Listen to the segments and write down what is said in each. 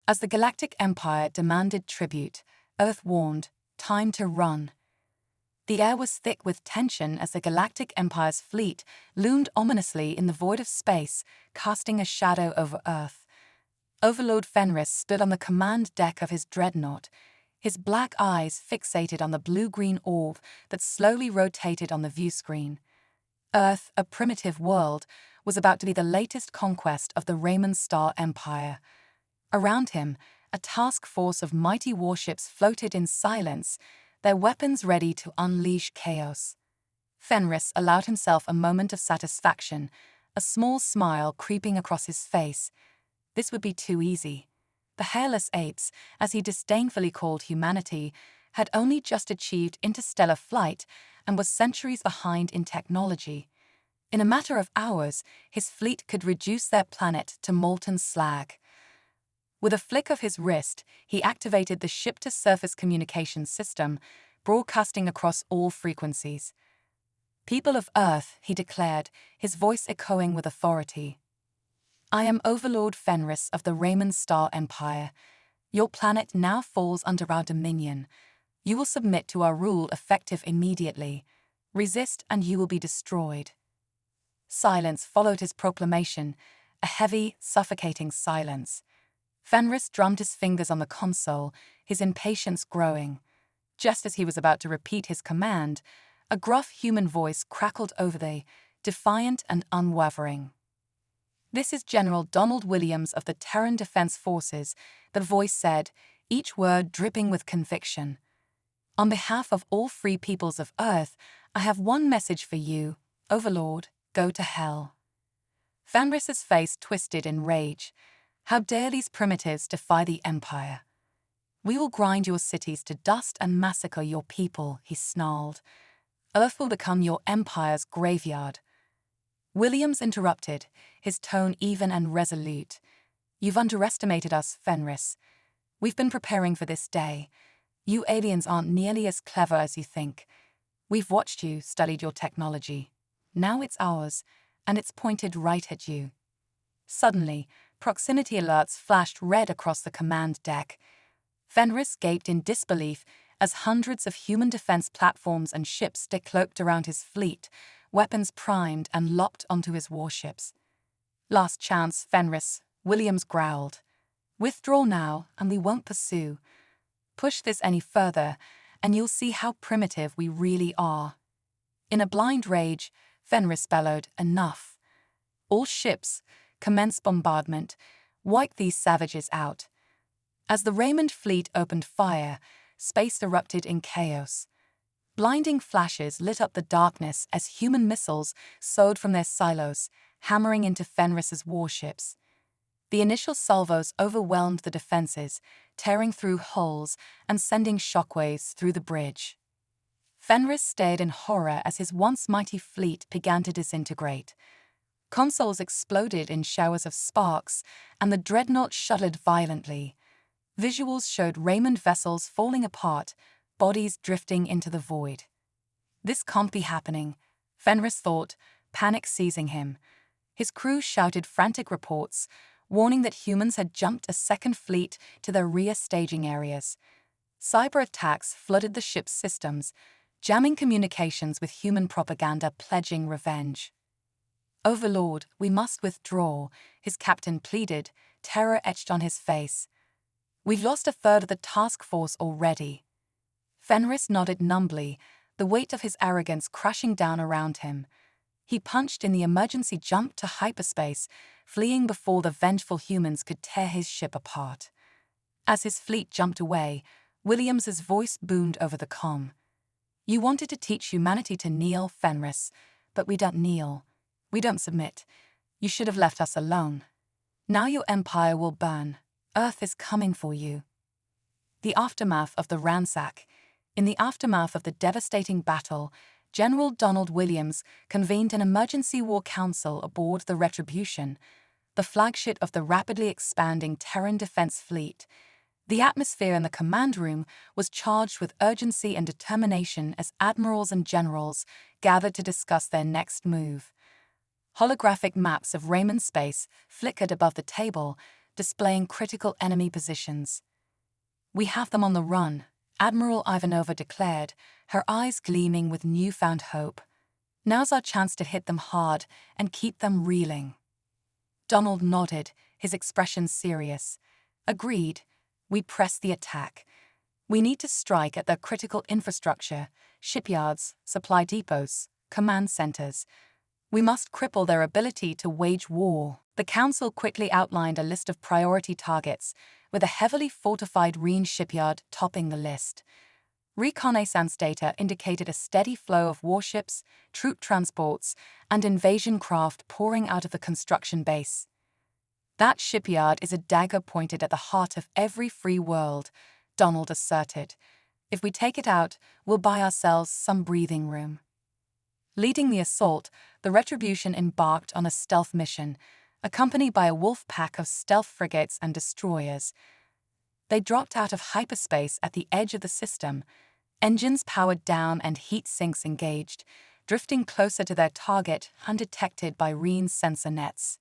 As the Galactic Empire demanded tribute, Earth warned, time to run. The air was thick with tension as the Galactic Empire's fleet loomed ominously in the void of space, casting a shadow over Earth. Overlord Fenris stood on the command deck of his dreadnought, his black eyes fixated on the blue-green orb that slowly rotated on the viewscreen. Earth, a primitive world, was about to be the latest conquest of the Raymond Star Empire. Around him, a task force of mighty warships floated in silence, their weapons ready to unleash chaos. Fenris allowed himself a moment of satisfaction, a small smile creeping across his face. This would be too easy. The hairless apes, as he disdainfully called humanity, had only just achieved interstellar flight and was centuries behind in technology. In a matter of hours, his fleet could reduce their planet to molten slag. With a flick of his wrist, he activated the ship-to-surface communications system, broadcasting across all frequencies. "People of Earth," he declared, his voice echoing with authority. "I am Overlord Fenris of the Raymond Star Empire. Your planet now falls under our dominion. You will submit to our rule effective immediately. Resist and you will be destroyed." Silence followed his proclamation, a heavy, suffocating silence. Fenris drummed his fingers on the console, his impatience growing. Just as he was about to repeat his command, a gruff human voice crackled over the, defiant and unwavering. "This is General Donald Williams of the Terran Defense Forces," the voice said, each word dripping with conviction. "On behalf of all free peoples of Earth, I have one message for you, Overlord, go to hell." Fenris's face twisted in rage. How dare these primitives defy the Empire? "We will grind your cities to dust and massacre your people," he snarled. "Earth will become your Empire's graveyard." Williams interrupted, his tone even and resolute. "You've underestimated us, Fenris. We've been preparing for this day. You aliens aren't nearly as clever as you think. We've watched you, studied your technology. Now it's ours, and it's pointed right at you." Suddenly, proximity alerts flashed red across the command deck. Fenris gaped in disbelief as hundreds of human defense platforms and ships decloaked around his fleet, weapons primed and locked onto his warships. "Last chance, Fenris," Williams growled. "Withdraw now, and we won't pursue. Push this any further, and you'll see how primitive we really are." In a blind rage, Fenris bellowed, "Enough. All ships, commence bombardment. Wipe these savages out." As the Raymond fleet opened fire, space erupted in chaos. Blinding flashes lit up the darkness as human missiles soared from their silos, hammering into Fenris's warships. The initial salvos overwhelmed the defenses, tearing through hulls and sending shockwaves through the bridge. Fenris stared in horror as his once mighty fleet began to disintegrate. Consoles exploded in showers of sparks, and the dreadnought shuddered violently. Visuals showed Raymond vessels falling apart, bodies drifting into the void. "This can't be happening," Fenris thought, panic seizing him. His crew shouted frantic reports, warning that humans had jumped a second fleet to their rear staging areas. Cyber attacks flooded the ship's systems, jamming communications with human propaganda pledging revenge. "Overlord, we must withdraw," his captain pleaded, terror etched on his face. "We've lost a third of the task force already." Fenris nodded numbly, the weight of his arrogance crashing down around him. He punched in the emergency jump to hyperspace, fleeing before the vengeful humans could tear his ship apart. As his fleet jumped away, Williams's voice boomed over the comm. "You wanted to teach humanity to kneel, Fenris, but we don't kneel. We don't submit. You should have left us alone. Now your empire will burn. Earth is coming for you." The aftermath of the ransack. In the aftermath of the devastating battle, General Donald Williams convened an emergency war council aboard the Retribution, the flagship of the rapidly expanding Terran Defense Fleet. The atmosphere in the command room was charged with urgency and determination as admirals and generals gathered to discuss their next move. Holographic maps of Raymond space flickered above the table, displaying critical enemy positions. "We have them on the run," Admiral Ivanova declared, her eyes gleaming with newfound hope. "Now's our chance to hit them hard and keep them reeling." Donald nodded, his expression serious. "Agreed. We press the attack. We need to strike at their critical infrastructure, shipyards, supply depots, command centers. We must cripple their ability to wage war." The Council quickly outlined a list of priority targets, with a heavily fortified Rhine shipyard topping the list. Reconnaissance data indicated a steady flow of warships, troop transports, and invasion craft pouring out of the construction base. "That shipyard is a dagger pointed at the heart of every free world," Donald asserted. "If we take it out, we'll buy ourselves some breathing room." Leading the assault, the Retribution embarked on a stealth mission, accompanied by a wolf pack of stealth frigates and destroyers. They dropped out of hyperspace at the edge of the system, engines powered down and heat sinks engaged, drifting closer to their target undetected by Rhine's sensor nets.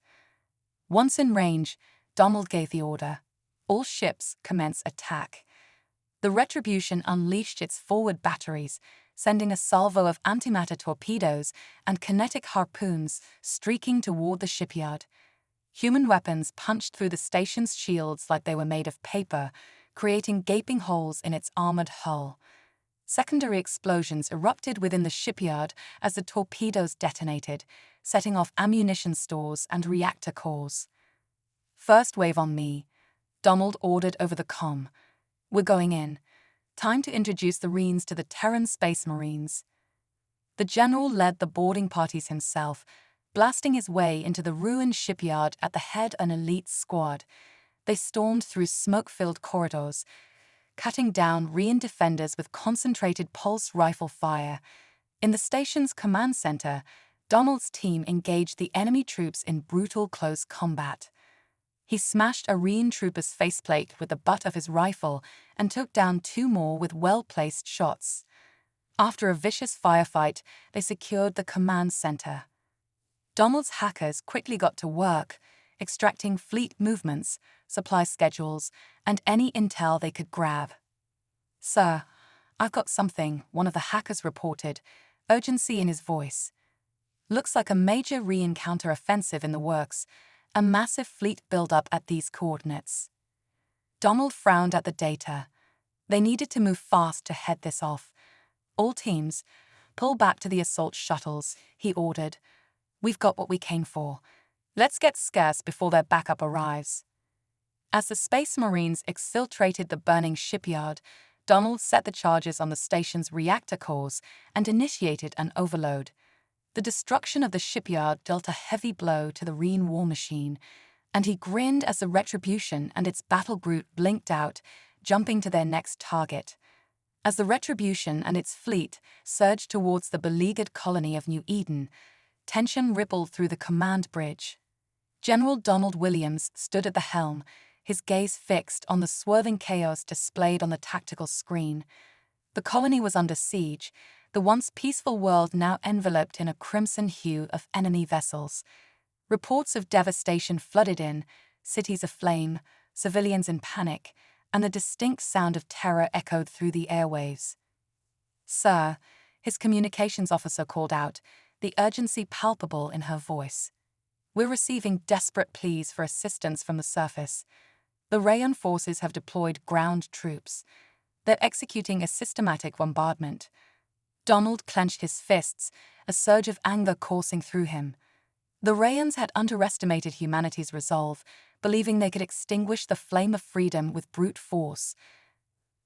Once in range, Donald gave the order. "All ships commence attack." The Retribution unleashed its forward batteries, sending a salvo of antimatter torpedoes and kinetic harpoons streaking toward the shipyard. Human weapons punched through the station's shields like they were made of paper, creating gaping holes in its armored hull. Secondary explosions erupted within the shipyard as the torpedoes detonated, setting off ammunition stores and reactor cores. "First wave on me," Donald ordered over the comm. "We're going in. Time to introduce the Rhenes to the Terran Space Marines." The general led the boarding parties himself, blasting his way into the ruined shipyard at the head of an elite squad. They stormed through smoke-filled corridors, cutting down Rhene defenders with concentrated pulse rifle fire. In the station's command center, Donald's team engaged the enemy troops in brutal close combat. He smashed a Rhene trooper's faceplate with the butt of his rifle and took down 2 more with well-placed shots. After a vicious firefight, they secured the command center. Donald's hackers quickly got to work, extracting fleet movements, supply schedules, and any intel they could grab. "Sir, I've got something," one of the hackers reported, urgency in his voice. "Looks like a major Rhene counter-offensive in the works, a massive fleet buildup at these coordinates." Donald frowned at the data. They needed to move fast to head this off. "All teams, pull back to the assault shuttles," he ordered. "We've got what we came for. Let's get scarce before their backup arrives." As the Space Marines exfiltrated the burning shipyard, Donald set the charges on the station's reactor cores and initiated an overload. The destruction of the shipyard dealt a heavy blow to the Rhene war machine, and he grinned as the Retribution and its battle group blinked out, jumping to their next target. As the Retribution and its fleet surged towards the beleaguered colony of New Eden, tension rippled through the command bridge. General Donald Williams stood at the helm, his gaze fixed on the swerving chaos displayed on the tactical screen. The colony was under siege, the once peaceful world now enveloped in a crimson hue of enemy vessels. Reports of devastation flooded in, cities aflame, civilians in panic, and the distinct sound of terror echoed through the airwaves. "Sir," his communications officer called out, the urgency palpable in her voice. "We're receiving desperate pleas for assistance from the surface. The Rayon forces have deployed ground troops. They're executing a systematic bombardment." Donald clenched his fists, a surge of anger coursing through him. The Rayons had underestimated humanity's resolve, believing they could extinguish the flame of freedom with brute force.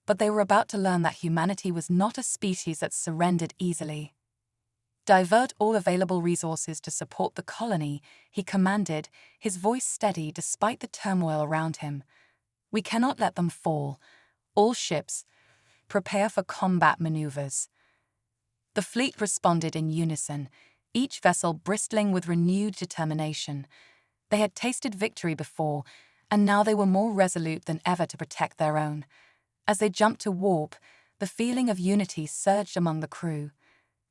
But they were about to learn that humanity was not a species that surrendered easily. "Divert all available resources to support the colony," he commanded, his voice steady despite the turmoil around him. "We cannot let them fall. All ships, prepare for combat maneuvers." The fleet responded in unison, each vessel bristling with renewed determination. They had tasted victory before, and now they were more resolute than ever to protect their own. As they jumped to warp, the feeling of unity surged among the crew.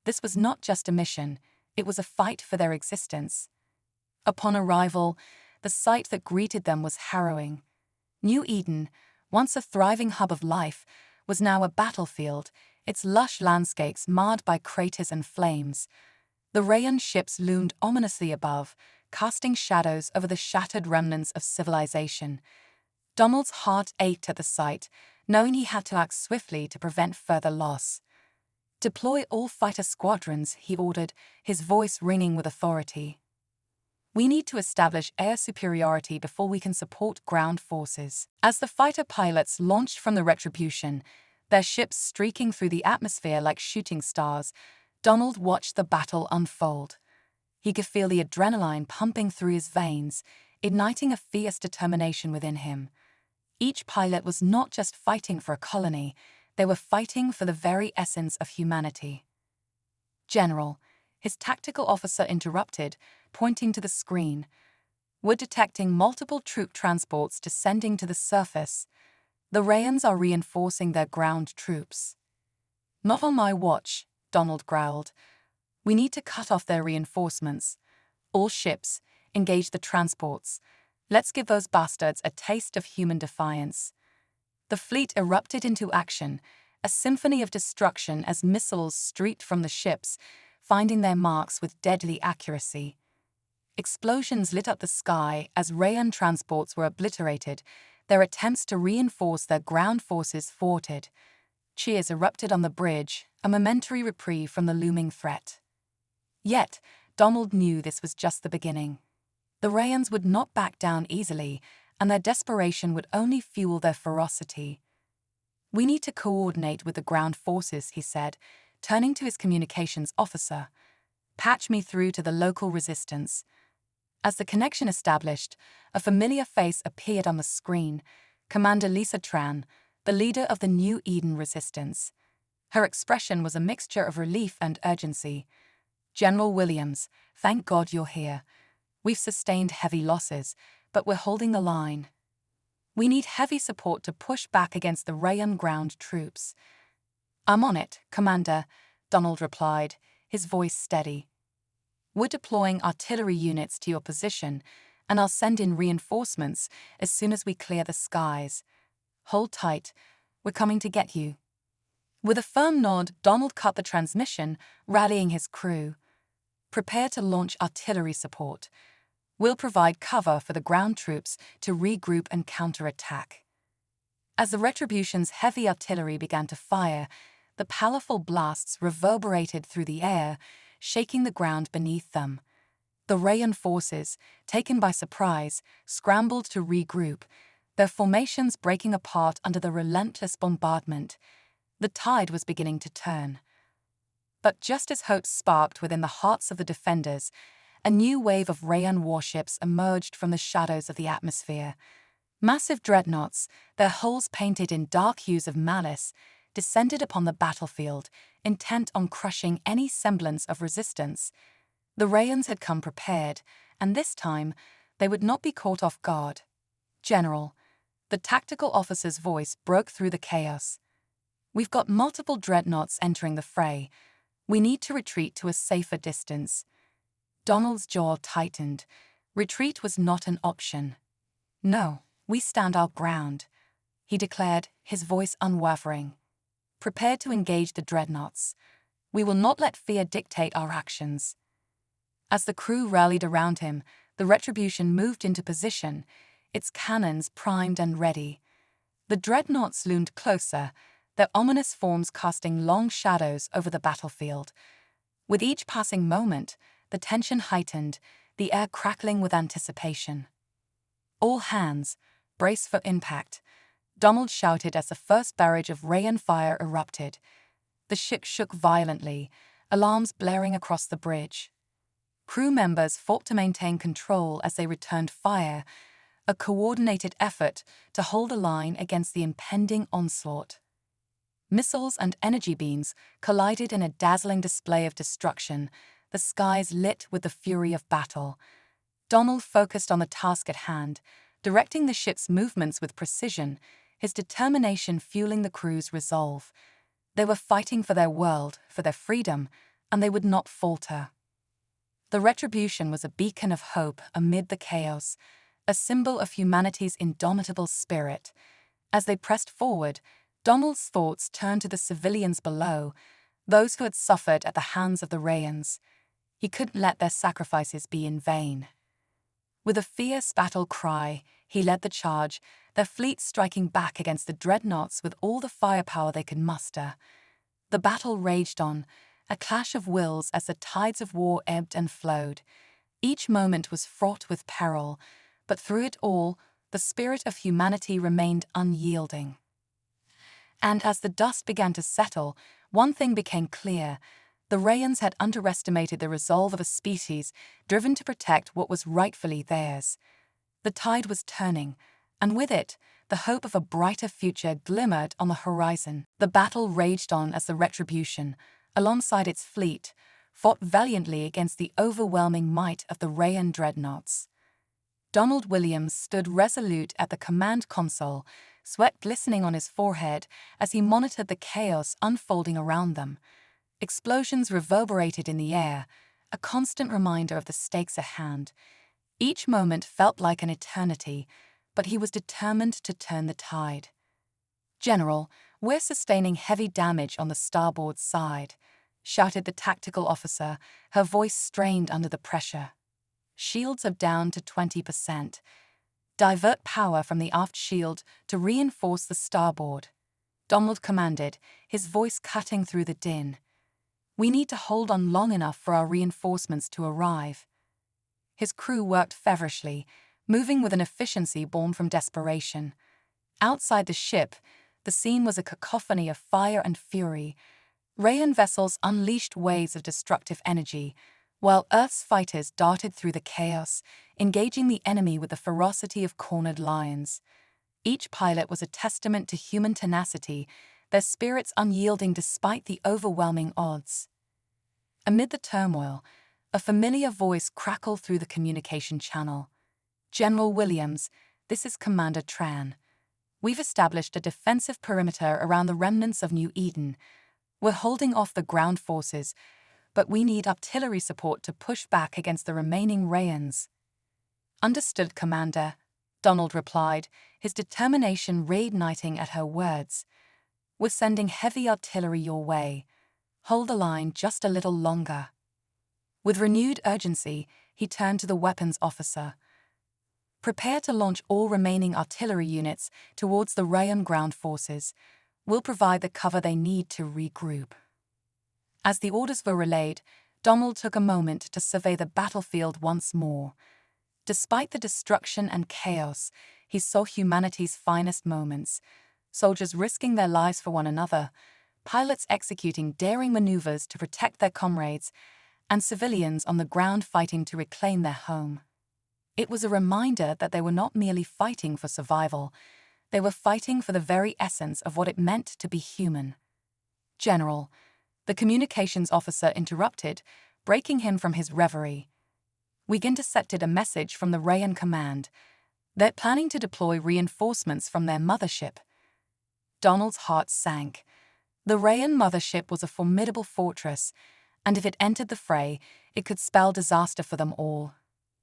This was not just a mission, it was a fight for their existence. Upon arrival, the sight that greeted them was harrowing. New Eden, once a thriving hub of life, was now a battlefield, its lush landscapes marred by craters and flames. The Rayan ships loomed ominously above, casting shadows over the shattered remnants of civilization. Donald's heart ached at the sight, knowing he had to act swiftly to prevent further loss. "Deploy all fighter squadrons," he ordered, his voice ringing with authority. "We need to establish air superiority before we can support ground forces." As the fighter pilots launched from the Retribution, their ships streaking through the atmosphere like shooting stars, Donald watched the battle unfold. He could feel the adrenaline pumping through his veins, igniting a fierce determination within him. Each pilot was not just fighting for a colony, they were fighting for the very essence of humanity. "General," his tactical officer interrupted, pointing to the screen. "We're detecting multiple troop transports descending to the surface. The Rayans are reinforcing their ground troops." "Not on my watch," Donald growled. "We need to cut off their reinforcements. All ships, engage the transports. Let's give those bastards a taste of human defiance." The fleet erupted into action, a symphony of destruction as missiles streaked from the ships, finding their marks with deadly accuracy. Explosions lit up the sky as Rayan transports were obliterated, their attempts to reinforce their ground forces thwarted. Cheers erupted on the bridge, a momentary reprieve from the looming threat. Yet, Donald knew this was just the beginning. The Rayans would not back down easily, and their desperation would only fuel their ferocity. "We need to coordinate with the ground forces," he said, turning to his communications officer. "Patch me through to the local resistance." As the connection established, a familiar face appeared on the screen, Commander Lisa Tran, the leader of the New Eden resistance. Her expression was a mixture of relief and urgency. "General Williams, thank God you're here. We've sustained heavy losses, but we're holding the line. We need heavy support to push back against the Rayan ground troops." "I'm on it, Commander," Donald replied, his voice steady. "We're deploying artillery units to your position, and I'll send in reinforcements as soon as we clear the skies. Hold tight, we're coming to get you." With a firm nod, Donald cut the transmission, rallying his crew. "Prepare to launch artillery support. We'll provide cover for the ground troops to regroup and counterattack." As the Retribution's heavy artillery began to fire, the powerful blasts reverberated through the air, shaking the ground beneath them. The Rayan forces, taken by surprise, scrambled to regroup, their formations breaking apart under the relentless bombardment. The tide was beginning to turn. But just as hope sparked within the hearts of the defenders, a new wave of Rayan warships emerged from the shadows of the atmosphere. Massive dreadnoughts, their hulls painted in dark hues of malice, descended upon the battlefield, intent on crushing any semblance of resistance. The Rayans had come prepared, and this time they would not be caught off guard. "General," the tactical officer's voice broke through the chaos. "We've got multiple dreadnoughts entering the fray. We need to retreat to a safer distance." Donald's jaw tightened. Retreat was not an option. "No, we stand our ground," he declared, his voice unwavering. "Prepare to engage the dreadnoughts. We will not let fear dictate our actions." As the crew rallied around him, the Retribution moved into position, its cannons primed and ready. The dreadnoughts loomed closer, their ominous forms casting long shadows over the battlefield. With each passing moment, the tension heightened, the air crackling with anticipation. "All hands, brace for impact," Donald shouted as the first barrage of Rayan fire erupted. The ship shook violently, alarms blaring across the bridge. Crew members fought to maintain control as they returned fire, a coordinated effort to hold the line against the impending onslaught. Missiles and energy beams collided in a dazzling display of destruction, the skies lit with the fury of battle. Donald focused on the task at hand, directing the ship's movements with precision, his determination fueling the crew's resolve. They were fighting for their world, for their freedom, and they would not falter. The Retribution was a beacon of hope amid the chaos, a symbol of humanity's indomitable spirit. As they pressed forward, Donald's thoughts turned to the civilians below, those who had suffered at the hands of the Rayans. He couldn't let their sacrifices be in vain. With a fierce battle cry, he led the charge, their fleet striking back against the dreadnoughts with all the firepower they could muster. The battle raged on, a clash of wills as the tides of war ebbed and flowed. Each moment was fraught with peril, but through it all, the spirit of humanity remained unyielding. And as the dust began to settle, one thing became clear. The Rayans had underestimated the resolve of a species driven to protect what was rightfully theirs. The tide was turning, and with it, the hope of a brighter future glimmered on the horizon. The battle raged on as the Retribution, alongside its fleet, fought valiantly against the overwhelming might of the Rayan dreadnoughts. Donald Williams stood resolute at the command console, sweat glistening on his forehead as he monitored the chaos unfolding around them. Explosions reverberated in the air, a constant reminder of the stakes at hand. Each moment felt like an eternity, but he was determined to turn the tide. "General, we're sustaining heavy damage on the starboard side," shouted the tactical officer, her voice strained under the pressure. "Shields are down to 20%. Divert power from the aft shield to reinforce the starboard," Donald commanded, his voice cutting through the din. "We need to hold on long enough for our reinforcements to arrive." His crew worked feverishly, moving with an efficiency born from desperation. Outside the ship, the scene was a cacophony of fire and fury. Rayan vessels unleashed waves of destructive energy, while Earth's fighters darted through the chaos, engaging the enemy with the ferocity of cornered lions. Each pilot was a testament to human tenacity, their spirits unyielding despite the overwhelming odds. Amid the turmoil, a familiar voice crackled through the communication channel. "General Williams, this is Commander Tran. We've established a defensive perimeter around the remnants of New Eden. We're holding off the ground forces, but we need artillery support to push back against the remaining Rayans." "Understood, Commander," Donald replied, his determination reigniting at her words. "We're sending heavy artillery your way. Hold the line just a little longer." With renewed urgency, he turned to the weapons officer. "Prepare to launch all remaining artillery units towards the Rayan ground forces. We'll provide the cover they need to regroup." As the orders were relayed, Donald took a moment to survey the battlefield once more. Despite the destruction and chaos, he saw humanity's finest moments: soldiers risking their lives for one another, pilots executing daring maneuvers to protect their comrades, and civilians on the ground fighting to reclaim their home. It was a reminder that they were not merely fighting for survival, they were fighting for the very essence of what it meant to be human. "General," the communications officer interrupted, breaking him from his reverie. "We've intercepted a message from the Rayan command. They're planning to deploy reinforcements from their mothership." Donald's heart sank. The Rayan mothership was a formidable fortress, and if it entered the fray, it could spell disaster for them all.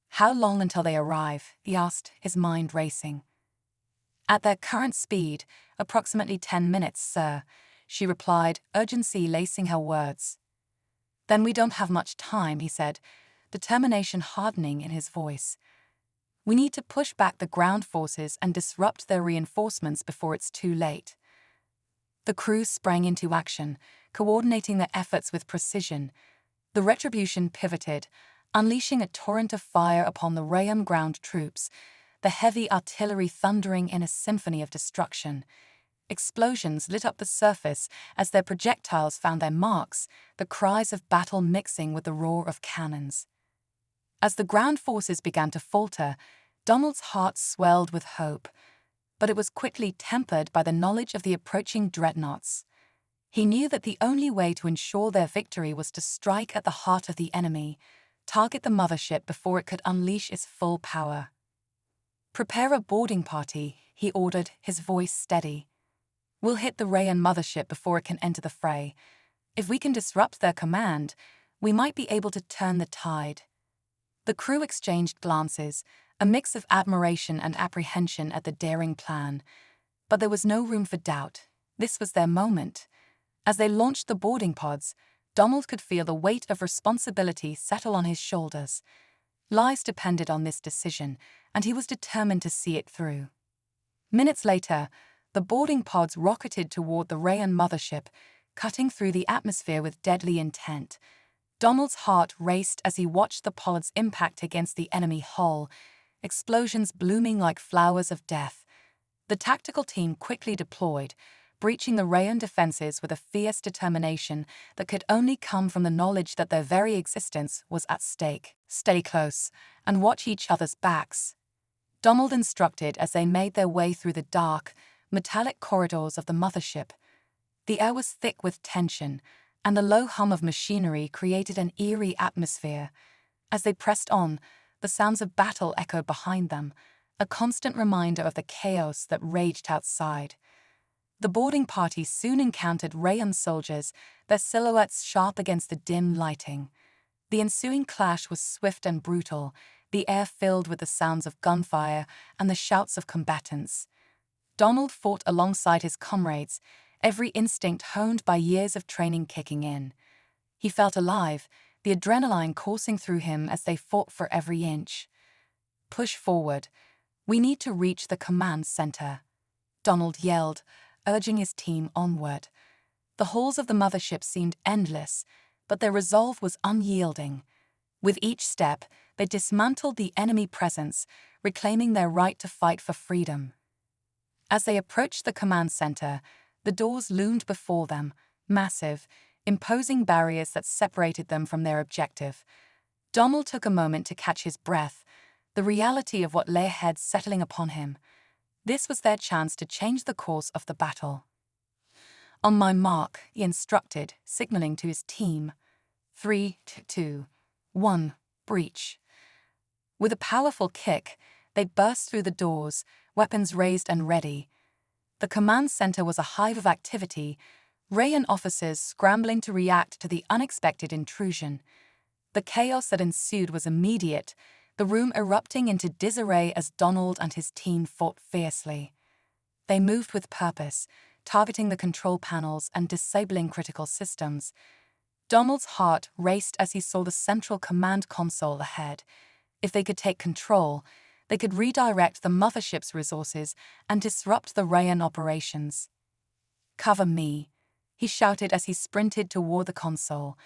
"How long until they arrive?" he asked, his mind racing. "At their current speed, approximately 10 minutes, sir," she replied, urgency lacing her words. "Then we don't have much time," he said, determination hardening in his voice. "We need to push back the ground forces and disrupt their reinforcements before it's too late." The crew sprang into action, coordinating their efforts with precision. The Retribution pivoted, unleashing a torrent of fire upon the Rayan ground troops, the heavy artillery thundering in a symphony of destruction. Explosions lit up the surface as their projectiles found their marks, the cries of battle mixing with the roar of cannons. As the ground forces began to falter, Donald's heart swelled with hope, but it was quickly tempered by the knowledge of the approaching dreadnoughts. He knew that the only way to ensure their victory was to strike at the heart of the enemy, target the mothership before it could unleash its full power. "Prepare a boarding party," he ordered, his voice steady. "We'll hit the Rayan mothership before it can enter the fray. If we can disrupt their command, we might be able to turn the tide." The crew exchanged glances, a mix of admiration and apprehension at the daring plan. But there was no room for doubt. This was their moment. As they launched the boarding pods, Donald could feel the weight of responsibility settle on his shoulders. Lives depended on this decision, and he was determined to see it through. Minutes later, the boarding pods rocketed toward the Rayan mothership, cutting through the atmosphere with deadly intent. Donald's heart raced as he watched the pods impact against the enemy hull, explosions blooming like flowers of death. The tactical team quickly deployed, breaching the Rayan defenses with a fierce determination that could only come from the knowledge that their very existence was at stake. Stay close and watch each other's backs, Donald instructed as they made their way through the dark, metallic corridors of the mothership. The air was thick with tension, and the low hum of machinery created an eerie atmosphere. As they pressed on, the sounds of battle echoed behind them, a constant reminder of the chaos that raged outside. The boarding party soon encountered Rayan soldiers, their silhouettes sharp against the dim lighting. The ensuing clash was swift and brutal, the air filled with the sounds of gunfire and the shouts of combatants. Donald fought alongside his comrades, every instinct honed by years of training kicking in. He felt alive, the adrenaline coursing through him as they fought for every inch. "Push forward. We need to reach the command center," Donald yelled, urging his team onward. The halls of the mothership seemed endless, but their resolve was unyielding. With each step, they dismantled the enemy presence, reclaiming their right to fight for freedom. As they approached the command center, the doors loomed before them, massive, imposing barriers that separated them from their objective. Donald took a moment to catch his breath, the reality of what lay ahead settling upon him. This was their chance to change the course of the battle. "On my mark," he instructed, signaling to his team. 3, 2, 1, breach. With a powerful kick, they burst through the doors, weapons raised and ready. The command center was a hive of activity, Rayan officers scrambling to react to the unexpected intrusion. The chaos that ensued was immediate, the room erupting into disarray as Donald and his team fought fiercely. They moved with purpose, targeting the control panels and disabling critical systems. Donald's heart raced as he saw the central command console ahead. If they could take control, they could redirect the mothership's resources and disrupt the Rayan operations. "Cover me," he shouted as he sprinted toward the console.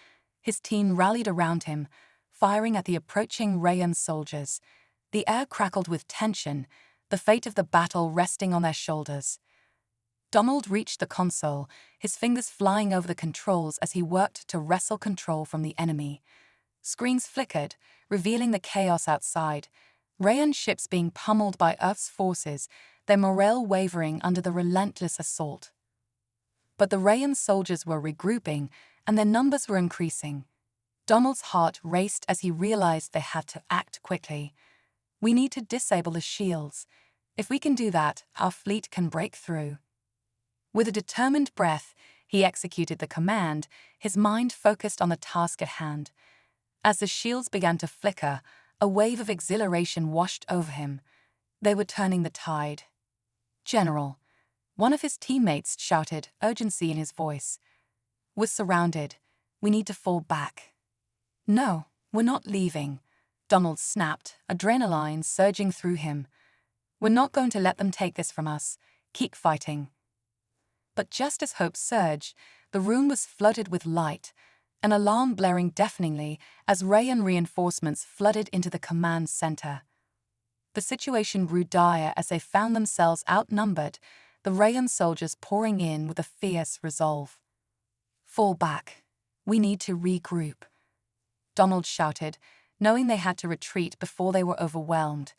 His team rallied around him, firing at the approaching Rayan soldiers. The air crackled with tension, the fate of the battle resting on their shoulders. Donald reached the console, his fingers flying over the controls as he worked to wrestle control from the enemy. Screens flickered, revealing the chaos outside. Rayan ships being pummeled by Earth's forces, their morale wavering under the relentless assault. But the Rayan soldiers were regrouping, and their numbers were increasing. Donald's heart raced as he realized they had to act quickly. "We need to disable the shields. If we can do that, our fleet can break through." With a determined breath, he executed the command, his mind focused on the task at hand. As the shields began to flicker, a wave of exhilaration washed over him. They were turning the tide. "General," one of his teammates shouted, urgency in his voice. "We're surrounded. We need to fall back." "No, we're not leaving," Donald snapped, adrenaline surging through him. "We're not going to let them take this from us. Keep fighting." But just as hope surged, the room was flooded with light, an alarm blaring deafeningly as Rayan reinforcements flooded into the command center. The situation grew dire as they found themselves outnumbered, the Rayan soldiers pouring in with a fierce resolve. "Fall back. We need to regroup," Donald shouted, knowing they had to retreat before they were overwhelmed.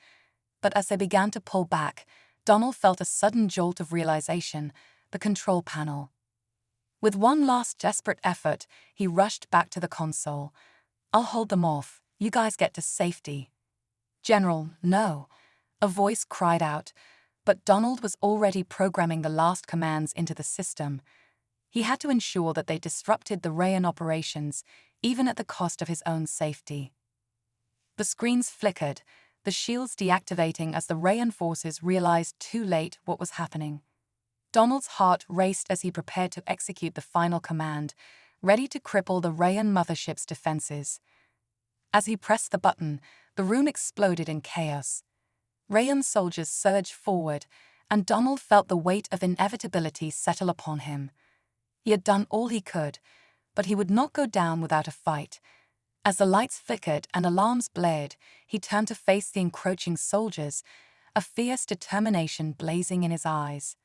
But as they began to pull back, Donald felt a sudden jolt of realization, the control panel. With one last desperate effort, he rushed back to the console. "I'll hold them off. You guys get to safety." "General, no," a voice cried out, but Donald was already programming the last commands into the system. He had to ensure that they disrupted the Rayan operations, even at the cost of his own safety. The screens flickered, the shields deactivating as the Rayan forces realized too late what was happening. Donald's heart raced as he prepared to execute the final command, ready to cripple the Rayan mothership's defenses. As he pressed the button, the room exploded in chaos. Rayan soldiers surged forward, and Donald felt the weight of inevitability settle upon him. He had done all he could, but he would not go down without a fight. As the lights flickered and alarms blared, he turned to face the encroaching soldiers, a fierce determination blazing in his eyes.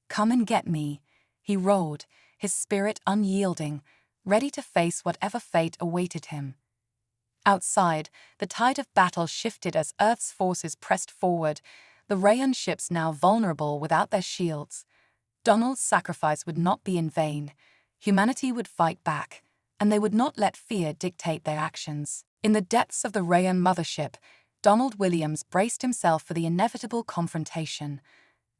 "Come and get me," he roared, his spirit unyielding, ready to face whatever fate awaited him. Outside, the tide of battle shifted as Earth's forces pressed forward, the Rayan ships now vulnerable without their shields. Donald's sacrifice would not be in vain. Humanity would fight back, and they would not let fear dictate their actions. In the depths of the Rayan mothership, Donald Williams braced himself for the inevitable confrontation.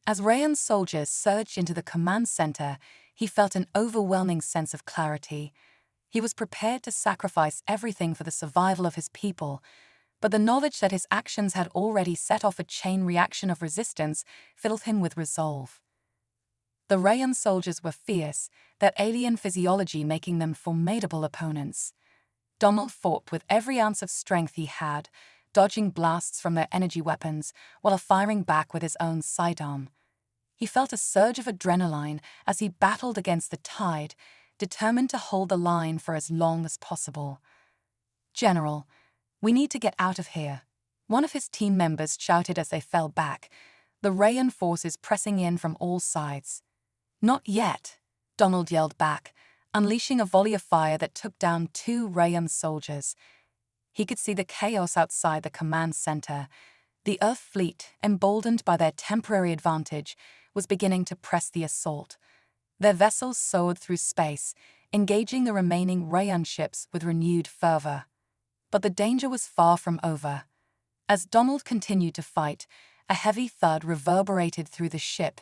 As Rayan's soldiers surged into the command center, he felt an overwhelming sense of clarity. He was prepared to sacrifice everything for the survival of his people, but the knowledge that his actions had already set off a chain reaction of resistance filled him with resolve. The Rayan soldiers were fierce, their alien physiology making them formidable opponents. Donald fought with every ounce of strength he had, dodging blasts from their energy weapons while firing back with his own sidearm. He felt a surge of adrenaline as he battled against the tide, determined to hold the line for as long as possible. "General, we need to get out of here," one of his team members shouted as they fell back, the Rayan forces pressing in from all sides. "Not yet," Donald yelled back, unleashing a volley of fire that took down 2 Rayan soldiers. He could see the chaos outside the command center. The Earth fleet, emboldened by their temporary advantage, was beginning to press the assault. Their vessels soared through space, engaging the remaining Rayan ships with renewed fervor. But the danger was far from over. As Donald continued to fight, a heavy thud reverberated through the ship.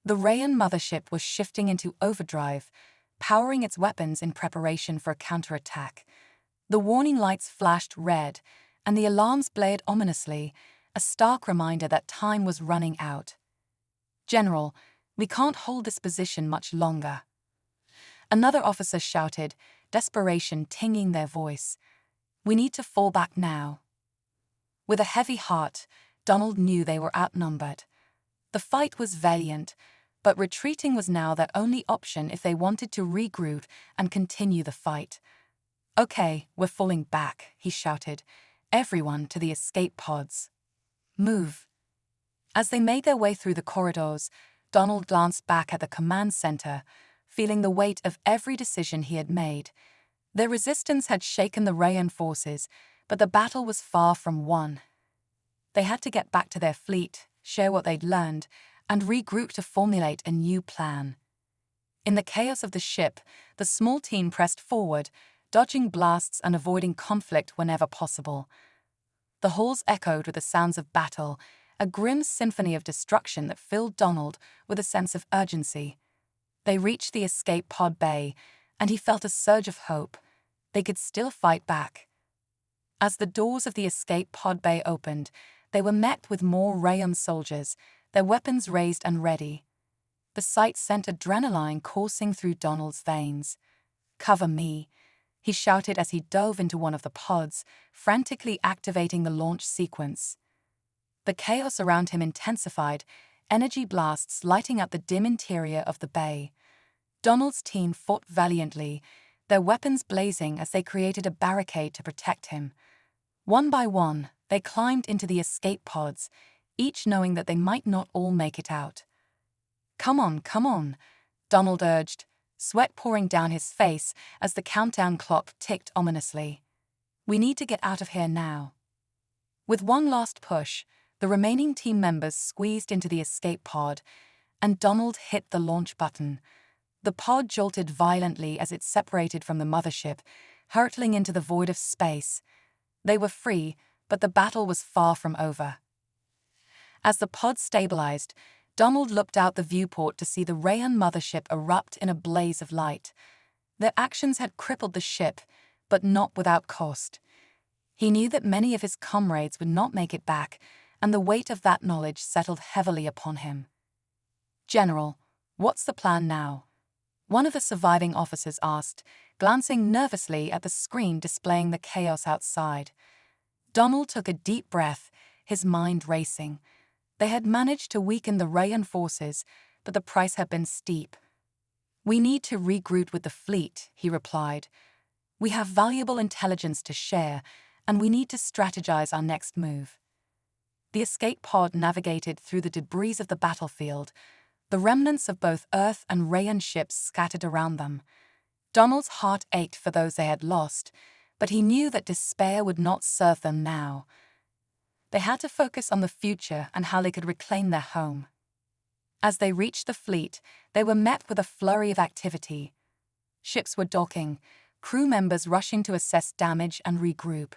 The Rayan mothership was shifting into overdrive, powering its weapons in preparation for a counterattack. The warning lights flashed red, and the alarms blared ominously, a stark reminder that time was running out. "General, we can't hold this position much longer," another officer shouted, desperation tinging their voice. "We need to fall back now." With a heavy heart, Donald knew they were outnumbered. The fight was valiant, but retreating was now their only option if they wanted to regroup and continue the fight. "Okay, we're falling back," he shouted. "Everyone to the escape pods. Move." As they made their way through the corridors, Donald glanced back at the command center, feeling the weight of every decision he had made. Their resistance had shaken the Rayan forces, but the battle was far from won. They had to get back to their fleet, share what they'd learned, and regroup to formulate a new plan. In the chaos of the ship, the small team pressed forward, dodging blasts and avoiding conflict whenever possible. The halls echoed with the sounds of battle, a grim symphony of destruction that filled Donald with a sense of urgency. They reached the escape pod bay, and he felt a surge of hope. They could still fight back. As the doors of the escape pod bay opened, they were met with more Rayan soldiers, their weapons raised and ready. The sight sent adrenaline coursing through Donald's veins. "Cover me," he shouted as he dove into one of the pods, frantically activating the launch sequence. The chaos around him intensified, energy blasts lighting up the dim interior of the bay. Donald's team fought valiantly, their weapons blazing as they created a barricade to protect him. One by one, they climbed into the escape pods, each knowing that they might not all make it out. Come on," Donald urged, sweat pouring down his face as the countdown clock ticked ominously. "We need to get out of here now." With one last push, the remaining team members squeezed into the escape pod, and Donald hit the launch button. The pod jolted violently as it separated from the mothership, hurtling into the void of space. They were free, but the battle was far from over. As the pod stabilized, Donald looked out the viewport to see the Rayan mothership erupt in a blaze of light. Their actions had crippled the ship, but not without cost. He knew that many of his comrades would not make it back, and the weight of that knowledge settled heavily upon him. "General, what's the plan now?" one of the surviving officers asked, glancing nervously at the screen displaying the chaos outside. Donald took a deep breath, his mind racing. They had managed to weaken the Rayan forces, but the price had been steep. "We need to regroup with the fleet," he replied. "We have valuable intelligence to share, and we need to strategize our next move." The escape pod navigated through the debris of the battlefield, the remnants of both Earth and Rayan ships scattered around them. Donald's heart ached for those they had lost, but he knew that despair would not serve them now. They had to focus on the future and how they could reclaim their home. As they reached the fleet, they were met with a flurry of activity. Ships were docking, crew members rushing to assess damage and regroup.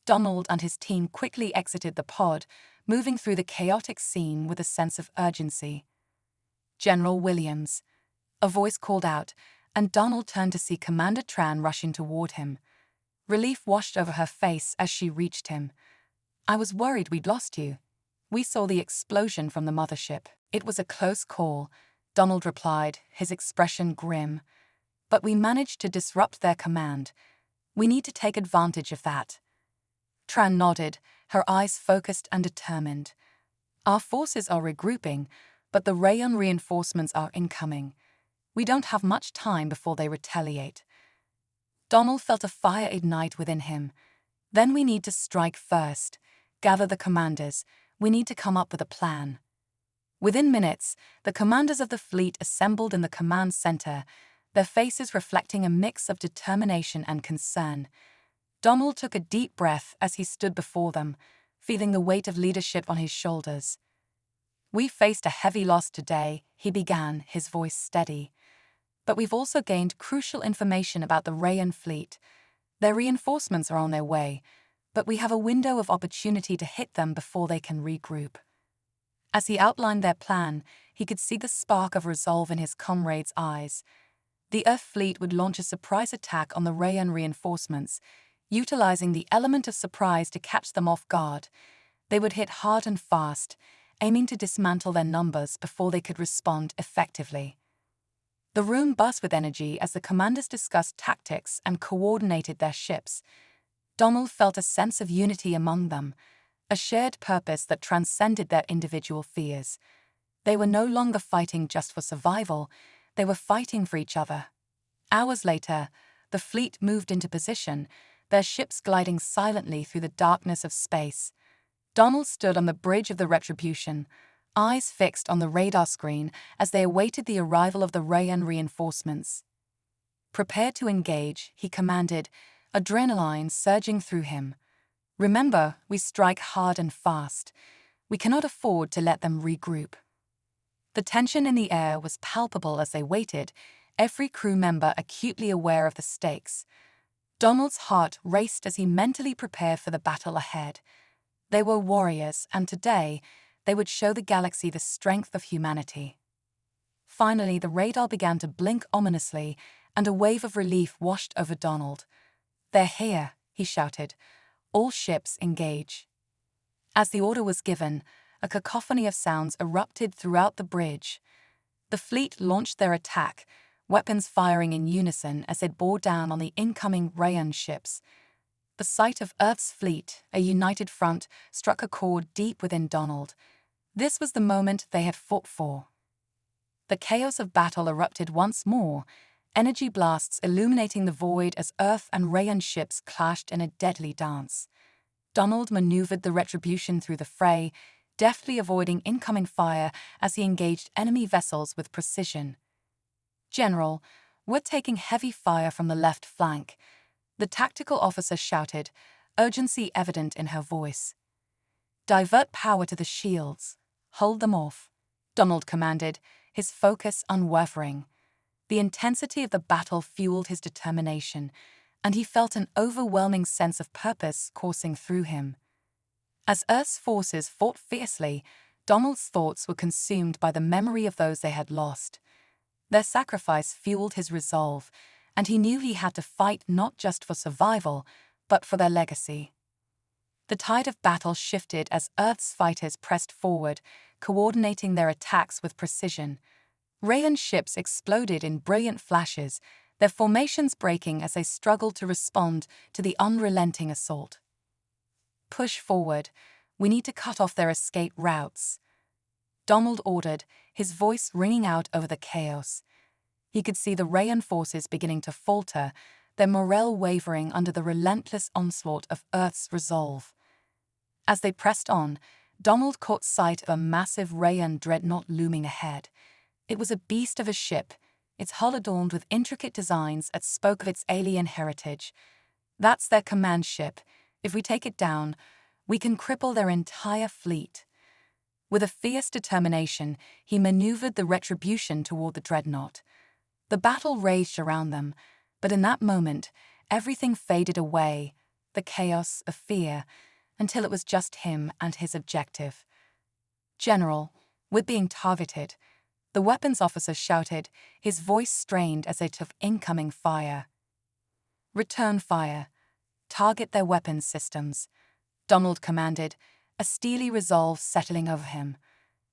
Donald and his team quickly exited the pod, moving through the chaotic scene with a sense of urgency. "General Williams," a voice called out, and Donald turned to see Commander Tran rushing toward him. Relief washed over her face as she reached him. "I was worried we'd lost you. We saw the explosion from the mothership." "It was a close call," Donald replied, his expression grim. "But we managed to disrupt their command. We need to take advantage of that." Tran nodded, her eyes focused and determined. "Our forces are regrouping, but the Rayon reinforcements are incoming. We don't have much time before they retaliate." Donald felt a fire ignite within him. "Then we need to strike first. Gather the commanders. We need to come up with a plan." Within minutes, the commanders of the fleet assembled in the command center, their faces reflecting a mix of determination and concern. Donald took a deep breath as he stood before them, feeling the weight of leadership on his shoulders. "We faced a heavy loss today," he began, his voice steady. "But we've also gained crucial information about the Rayan fleet. Their reinforcements are on their way, but we have a window of opportunity to hit them before they can regroup." As he outlined their plan, he could see the spark of resolve in his comrades' eyes. The Earth fleet would launch a surprise attack on the Rayan reinforcements, utilizing the element of surprise to catch them off guard. They would hit hard and fast, aiming to dismantle their numbers before they could respond effectively. The room buzzed with energy as the commanders discussed tactics and coordinated their ships. Donald felt a sense of unity among them, a shared purpose that transcended their individual fears. They were no longer fighting just for survival, they were fighting for each other. Hours later, the fleet moved into position, their ships gliding silently through the darkness of space. Donald stood on the bridge of the Retribution, eyes fixed on the radar screen as they awaited the arrival of the Rayan reinforcements. "Prepare to engage," he commanded, adrenaline surging through him. "Remember, we strike hard and fast. We cannot afford to let them regroup." The tension in the air was palpable as they waited, every crew member acutely aware of the stakes. Donald's heart raced as he mentally prepared for the battle ahead. They were warriors, and today, they would show the galaxy the strength of humanity. Finally, the radar began to blink ominously, and a wave of relief washed over Donald. "They're here," he shouted. "All ships engage." As the order was given, a cacophony of sounds erupted throughout the bridge. The fleet launched their attack, weapons firing in unison as they bore down on the incoming Rayan ships. The sight of Earth's fleet, a united front, struck a chord deep within Donald. This was the moment they had fought for. The chaos of battle erupted once more, energy blasts illuminating the void as Earth and Rayan ships clashed in a deadly dance. Donald maneuvered the Retribution through the fray, deftly avoiding incoming fire as he engaged enemy vessels with precision. "General, we're taking heavy fire from the left flank," the tactical officer shouted, urgency evident in her voice. "Divert power to the shields. Hold them off," Donald commanded, his focus unwavering. The intensity of the battle fueled his determination, and he felt an overwhelming sense of purpose coursing through him. As Earth's forces fought fiercely, Donald's thoughts were consumed by the memory of those they had lost. Their sacrifice fueled his resolve, and he knew he had to fight not just for survival, but for their legacy. The tide of battle shifted as Earth's fighters pressed forward, coordinating their attacks with precision. Rayan ships exploded in brilliant flashes, their formations breaking as they struggled to respond to the unrelenting assault. "Push forward. We need to cut off their escape routes," Donald ordered, his voice ringing out over the chaos. He could see the Rayan forces beginning to falter, their morale wavering under the relentless onslaught of Earth's resolve. As they pressed on, Donald caught sight of a massive Rayan dreadnought looming ahead. It was a beast of a ship, its hull adorned with intricate designs that spoke of its alien heritage. "That's their command ship. If we take it down, we can cripple their entire fleet." With a fierce determination, he maneuvered the Retribution toward the dreadnought. The battle raged around them, but in that moment, everything faded away, the chaos of fear, until it was just him and his objective. "General, we're being targeted," the weapons officer shouted, his voice strained as they took incoming fire. "Return fire. Target their weapons systems," Donald commanded, a steely resolve settling over him.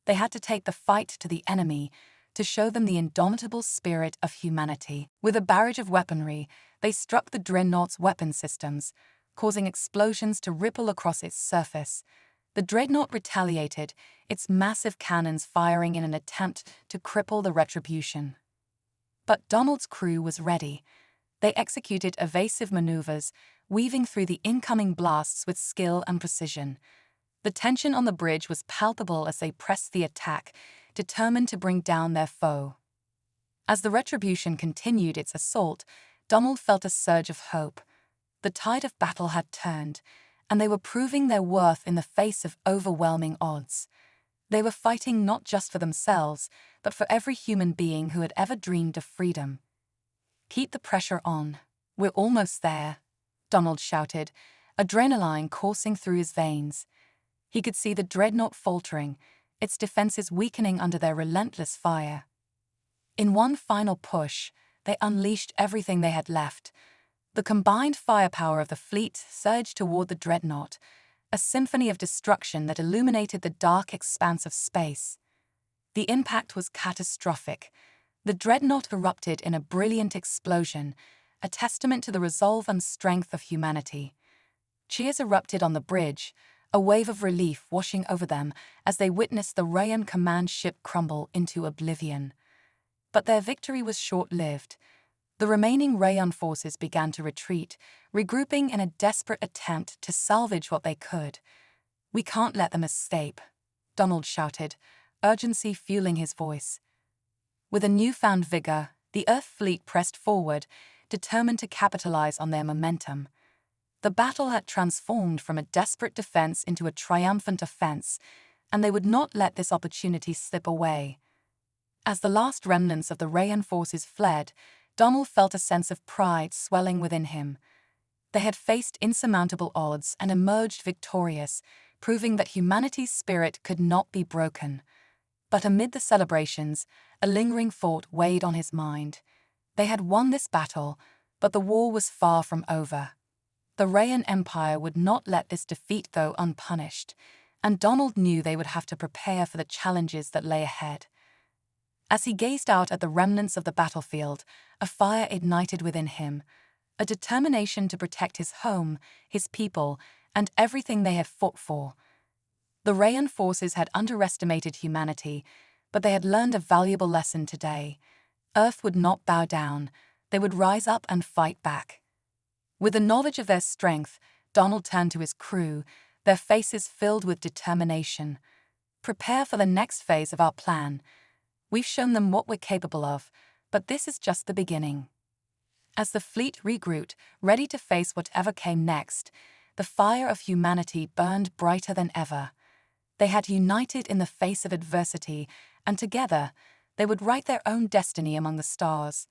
They had to take the fight to the enemy, to show them the indomitable spirit of humanity. With a barrage of weaponry, they struck the dreadnought's weapon systems, causing explosions to ripple across its surface. The dreadnought retaliated, its massive cannons firing in an attempt to cripple the Retribution. But Donald's crew was ready. They executed evasive maneuvers, weaving through the incoming blasts with skill and precision. The tension on the bridge was palpable as they pressed the attack, determined to bring down their foe. As the Retribution continued its assault, Donald felt a surge of hope. The tide of battle had turned, and they were proving their worth in the face of overwhelming odds. They were fighting not just for themselves, but for every human being who had ever dreamed of freedom. "Keep the pressure on. We're almost there," Donald shouted, adrenaline coursing through his veins. He could see the dreadnought faltering, its defenses weakening under their relentless fire. In one final push, they unleashed everything they had left. The combined firepower of the fleet surged toward the dreadnought, a symphony of destruction that illuminated the dark expanse of space. The impact was catastrophic. The dreadnought erupted in a brilliant explosion, a testament to the resolve and strength of humanity. Cheers erupted on the bridge, a wave of relief washing over them as they witnessed the Rayan command ship crumble into oblivion. But their victory was short-lived. The remaining Rayan forces began to retreat, regrouping in a desperate attempt to salvage what they could. "We can't let them escape," Donald shouted, urgency fueling his voice. With a newfound vigor, the Earth fleet pressed forward, determined to capitalize on their momentum. The battle had transformed from a desperate defense into a triumphant offense, and they would not let this opportunity slip away. As the last remnants of the Rayan forces fled, Donald felt a sense of pride swelling within him. They had faced insurmountable odds and emerged victorious, proving that humanity's spirit could not be broken. But amid the celebrations, a lingering thought weighed on his mind. They had won this battle, but the war was far from over. The Rayan Empire would not let this defeat go unpunished, and Donald knew they would have to prepare for the challenges that lay ahead. As he gazed out at the remnants of the battlefield, a fire ignited within him, a determination to protect his home, his people, and everything they had fought for. The Rayan forces had underestimated humanity, but they had learned a valuable lesson today. Earth would not bow down, they would rise up and fight back. With the knowledge of their strength, Donald turned to his crew, their faces filled with determination. "Prepare for the next phase of our plan. We've shown them what we're capable of, but this is just the beginning." As the fleet regrouped, ready to face whatever came next, the fire of humanity burned brighter than ever. They had united in the face of adversity, and together, they would write their own destiny among the stars.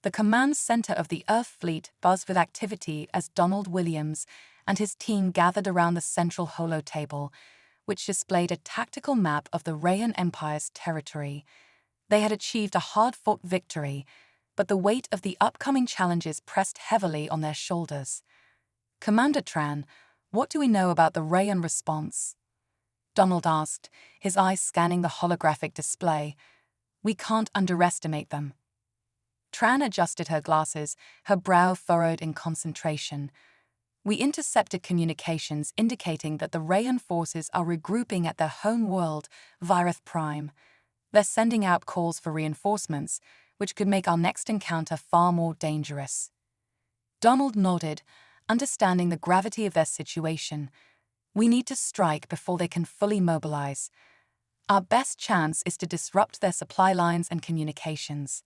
The command center of the Earth fleet buzzed with activity as Donald Williams and his team gathered around the central holo table, which displayed a tactical map of the Rayan Empire's territory. They had achieved a hard-fought victory, but the weight of the upcoming challenges pressed heavily on their shoulders. Commander Tran, What do we know about the Rayan response? Donald asked, his eyes scanning the holographic display. We can't underestimate them. Tran adjusted her glasses, her brow furrowed in concentration. We intercepted communications indicating that the Rayan forces are regrouping at their home world, Virith Prime. They're sending out calls for reinforcements, which could make our next encounter far more dangerous. Donald nodded, understanding the gravity of their situation. We need to strike before they can fully mobilize. Our best chance is to disrupt their supply lines and communications.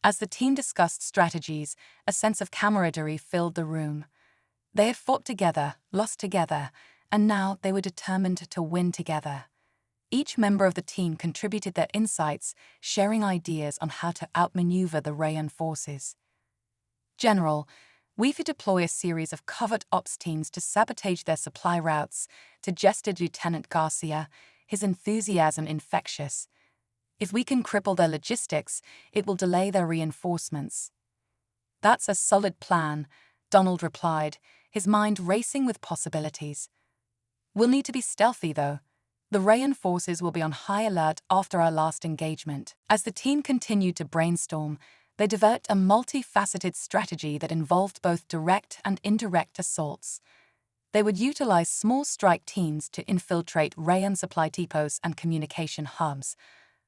As the team discussed strategies, a sense of camaraderie filled the room. They had fought together, lost together, and now they were determined to win together. Each member of the team contributed their insights, sharing ideas on how to outmaneuver the Rayan forces. General, we could deploy a series of covert ops teams to sabotage their supply routes, suggested Lieutenant Garcia, his enthusiasm infectious. If we can cripple their logistics, it will delay their reinforcements. That's a solid plan, Donald replied, his mind racing with possibilities. We'll need to be stealthy, though. The Rayan forces will be on high alert after our last engagement. As the team continued to brainstorm, they developed a multifaceted strategy that involved both direct and indirect assaults. They would utilize small strike teams to infiltrate Rayan supply depots and communication hubs,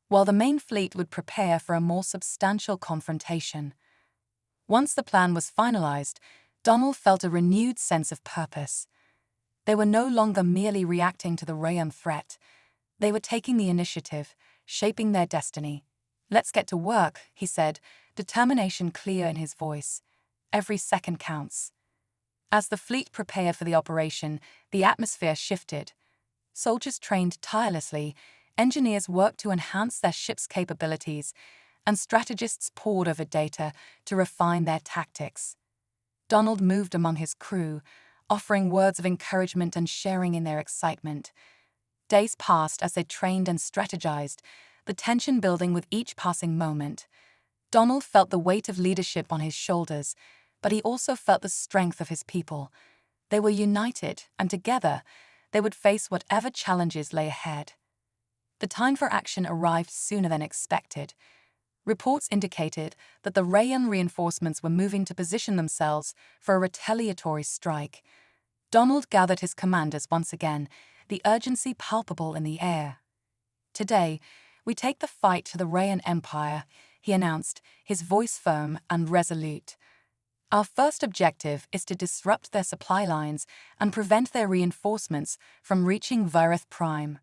while the main fleet would prepare for a more substantial confrontation. Once the plan was finalized, Donald felt a renewed sense of purpose. They were no longer merely reacting to the Rayan threat. They were taking the initiative, shaping their destiny. Let's get to work, he said, determination clear in his voice. Every second counts. As the fleet prepared for the operation, the atmosphere shifted. Soldiers trained tirelessly, engineers worked to enhance their ship's capabilities, and strategists pored over data to refine their tactics. Donald moved among his crew, offering words of encouragement and sharing in their excitement. Days passed as they trained and strategized, the tension building with each passing moment. Donald felt the weight of leadership on his shoulders, but he also felt the strength of his people. They were united, and together, they would face whatever challenges lay ahead. The time for action arrived sooner than expected. Reports indicated that the Rayan reinforcements were moving to position themselves for a retaliatory strike. Donald gathered his commanders once again, the urgency palpable in the air. Today, we take the fight to the Rayan Empire, he announced, his voice firm and resolute. Our first objective is to disrupt their supply lines and prevent their reinforcements from reaching Virith Prime.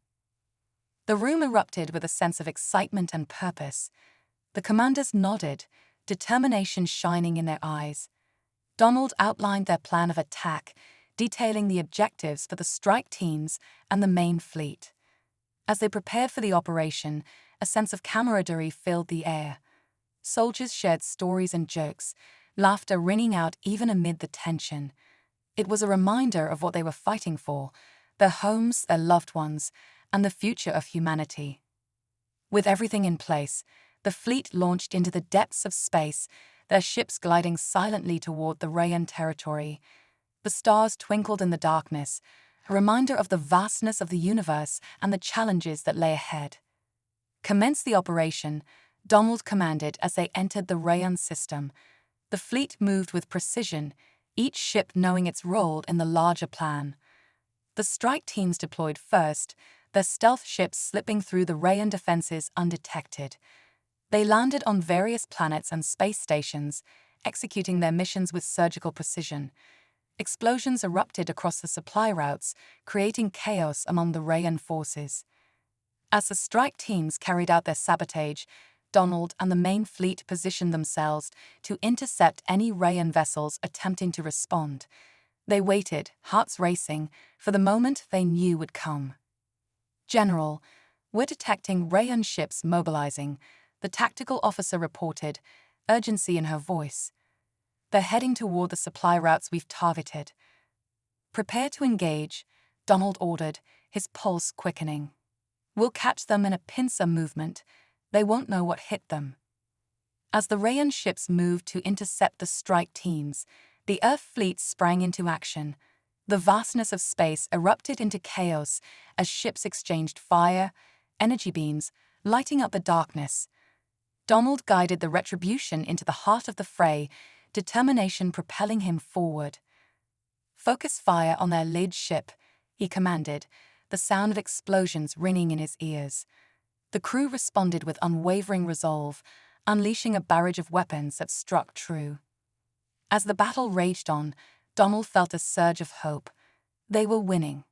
The room erupted with a sense of excitement and purpose. The commanders nodded, determination shining in their eyes. Donald outlined their plan of attack, detailing the objectives for the strike teams and the main fleet. As they prepared for the operation, a sense of camaraderie filled the air. Soldiers shared stories and jokes, laughter ringing out even amid the tension. It was a reminder of what they were fighting for, their homes, their loved ones, and the future of humanity. With everything in place, the fleet launched into the depths of space, their ships gliding silently toward the Rayan territory. The stars twinkled in the darkness, a reminder of the vastness of the universe and the challenges that lay ahead. Commence the operation, Donald commanded as they entered the Rayan system. The fleet moved with precision, each ship knowing its role in the larger plan. The strike teams deployed first, their stealth ships slipping through the Rayan defenses undetected. They landed on various planets and space stations, executing their missions with surgical precision. Explosions erupted across the supply routes, creating chaos among the Rayan forces. As the strike teams carried out their sabotage, Donald and the main fleet positioned themselves to intercept any Rayan vessels attempting to respond. They waited, hearts racing, for the moment they knew would come. General, we're detecting Rayan ships mobilizing, the tactical officer reported, urgency in her voice. They're heading toward the supply routes we've targeted. Prepare to engage, Donald ordered, his pulse quickening. We'll catch them in a pincer movement. They won't know what hit them. As the Rayan ships moved to intercept the strike teams, the Earth fleet sprang into action. The vastness of space erupted into chaos as ships exchanged fire, energy beams, lighting up the darkness. Donald guided the Retribution into the heart of the fray, determination propelling him forward. "Focus fire on their lead ship," he commanded, the sound of explosions ringing in his ears. The crew responded with unwavering resolve, unleashing a barrage of weapons that struck true. As the battle raged on, Donald felt a surge of hope. They were winning.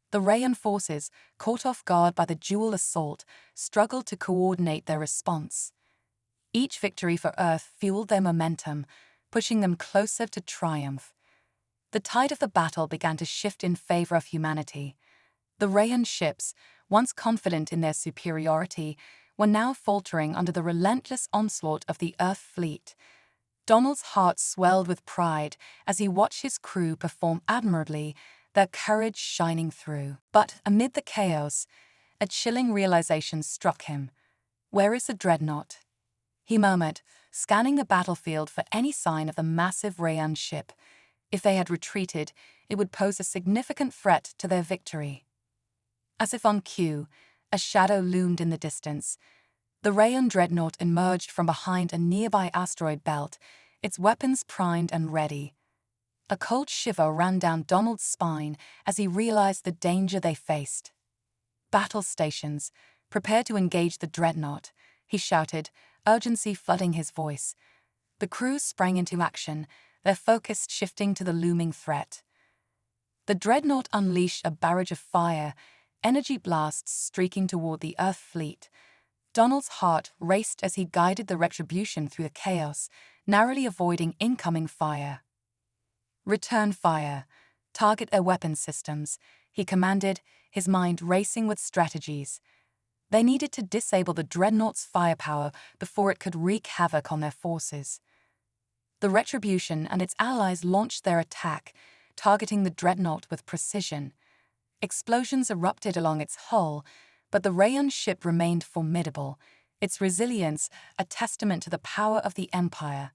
The Rayan forces, caught off guard by the dual assault, struggled to coordinate their response. Each victory for Earth fueled their momentum, pushing them closer to triumph. The tide of the battle began to shift in favor of humanity. The Rayan ships, once confident in their superiority, were now faltering under the relentless onslaught of the Earth fleet. Donald's heart swelled with pride as he watched his crew perform admirably, their courage shining through. But amid the chaos, a chilling realization struck him. "Where is the dreadnought?" he murmured, scanning the battlefield for any sign of the massive Rayan ship. If they had retreated, it would pose a significant threat to their victory. As if on cue, a shadow loomed in the distance. The Rayan dreadnought emerged from behind a nearby asteroid belt, its weapons primed and ready. A cold shiver ran down Donald's spine as he realized the danger they faced. "Battle stations, prepare to engage the dreadnought," he shouted, urgency flooding his voice. The crew sprang into action, their focus shifting to the looming threat. The dreadnought unleashed a barrage of fire, energy blasts streaking toward the Earth fleet. Donald's heart raced as he guided the Retribution through the chaos, narrowly avoiding incoming fire. "Return fire. Target their weapon systems," he commanded, his mind racing with strategies. They needed to disable the dreadnought's firepower before it could wreak havoc on their forces. The Retribution and its allies launched their attack, targeting the dreadnought with precision. Explosions erupted along its hull, but the Rayan ship remained formidable, its resilience a testament to the power of the Empire.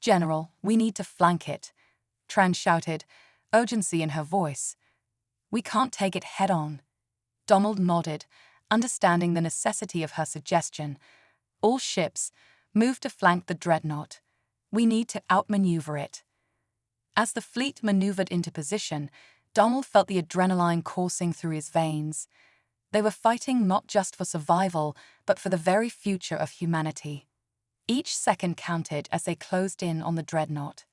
"General, we need to flank it," Tran shouted, urgency in her voice. "We can't take it head-on." Donald nodded, understanding the necessity of her suggestion. "All ships, move to flank the dreadnought. We need to outmaneuver it." As the fleet maneuvered into position, Donald felt the adrenaline coursing through his veins. They were fighting not just for survival, but for the very future of humanity. Each second counted as they closed in on the dreadnought.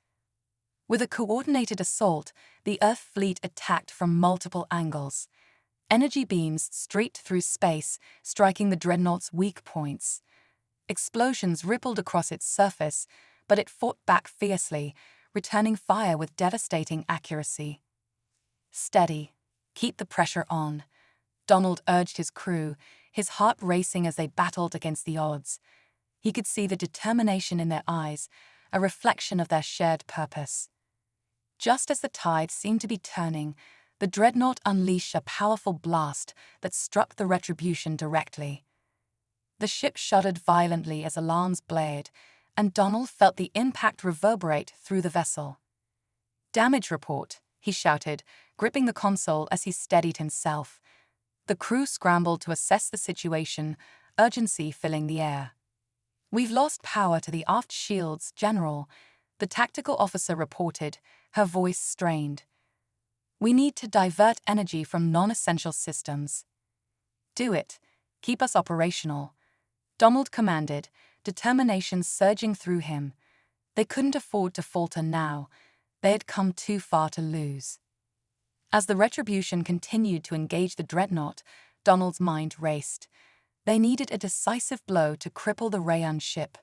With a coordinated assault, the Earth fleet attacked from multiple angles. Energy beams streaked through space, striking the dreadnought's weak points. Explosions rippled across its surface, but it fought back fiercely, returning fire with devastating accuracy. "Steady. Keep the pressure on," Donald urged his crew, his heart racing as they battled against the odds. He could see the determination in their eyes, a reflection of their shared purpose. Just as the tide seemed to be turning, the dreadnought unleashed a powerful blast that struck the Retribution directly. The ship shuddered violently as alarms blared, and Donald felt the impact reverberate through the vessel. "Damage report," he shouted, gripping the console as he steadied himself. The crew scrambled to assess the situation, urgency filling the air. "We've lost power to the aft shields, General," the tactical officer reported, her voice strained. "We need to divert energy from non-essential systems." "Do it. Keep us operational," Donald commanded, determination surging through him. They couldn't afford to falter now. They had come too far to lose. As the Retribution continued to engage the dreadnought, Donald's mind raced. They needed a decisive blow to cripple the Rayan ship.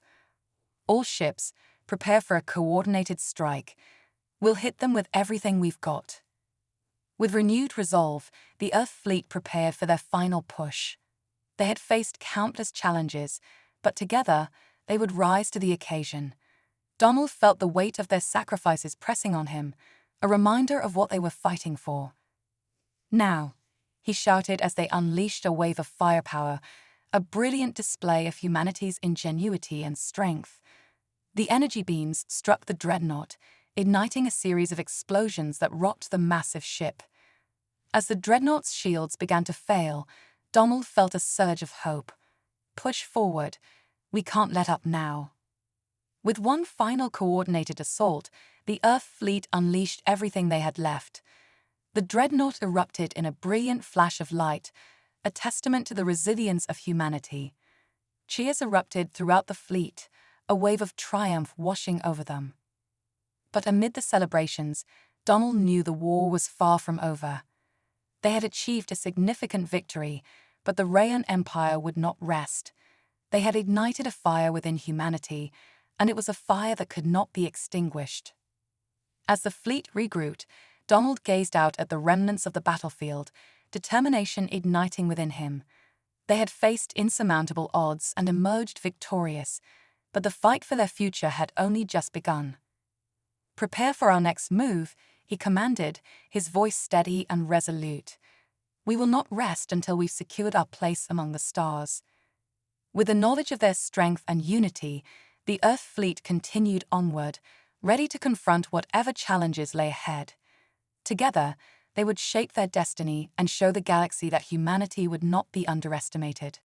"All ships, prepare for a coordinated strike. We'll hit them with everything we've got." With renewed resolve, the Earth fleet prepared for their final push. They had faced countless challenges, but together, they would rise to the occasion. Donald felt the weight of their sacrifices pressing on him, a reminder of what they were fighting for. "Now," he shouted as they unleashed a wave of firepower, a brilliant display of humanity's ingenuity and strength. The energy beams struck the dreadnought, igniting a series of explosions that rocked the massive ship. As the dreadnought's shields began to fail, Donald felt a surge of hope. Push forward. We can't let up now. With one final coordinated assault, the Earth fleet unleashed everything they had left. The dreadnought erupted in a brilliant flash of light, a testament to the resilience of humanity. Cheers erupted throughout the fleet, a wave of triumph washing over them. But amid the celebrations, Donald knew the war was far from over. They had achieved a significant victory, but the Rayan Empire would not rest. They had ignited a fire within humanity, and it was a fire that could not be extinguished. As the fleet regrouped, Donald gazed out at the remnants of the battlefield, determination igniting within him. They had faced insurmountable odds and emerged victorious, but the fight for their future had only just begun. "Prepare for our next move," he commanded, his voice steady and resolute. "We will not rest until we've secured our place among the stars." With the knowledge of their strength and unity, the Earth fleet continued onward, ready to confront whatever challenges lay ahead. Together, they would shape their destiny and show the galaxy that humanity would not be underestimated.